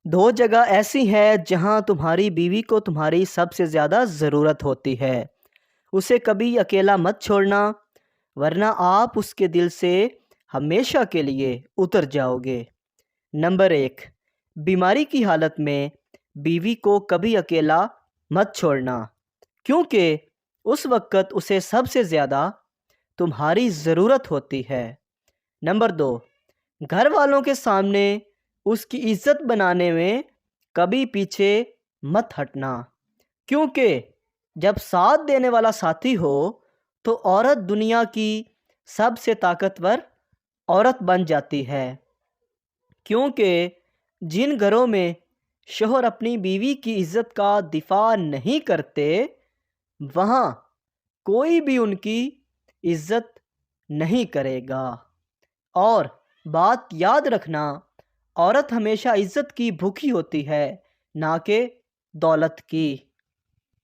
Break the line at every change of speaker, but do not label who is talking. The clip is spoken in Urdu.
دو جگہ ایسی ہیں جہاں تمہاری بیوی کو تمہاری سب سے زیادہ ضرورت ہوتی ہے۔ اسے کبھی اکیلا مت چھوڑنا، ورنہ آپ اس کے دل سے ہمیشہ کے لیے اتر جاؤ گے۔ نمبر 1، بیماری کی حالت میں بیوی کو کبھی اکیلا مت چھوڑنا، کیونکہ اس وقت اسے سب سے زیادہ تمہاری ضرورت ہوتی ہے۔ نمبر 2، گھر والوں کے سامنے اس کی عزت بنانے میں کبھی پیچھے مت ہٹنا، کیونکہ جب ساتھ دینے والا ساتھی ہو تو عورت دنیا کی سب سے طاقتور عورت بن جاتی ہے، کیونکہ جن گھروں میں شوہر اپنی بیوی کی عزت کا دفاع نہیں کرتے، وہاں کوئی بھی ان کی عزت نہیں کرے گا۔ اور بات یاد رکھنا، عورت ہمیشہ عزت کی بھوکی ہوتی ہے، نہ کہ دولت کی۔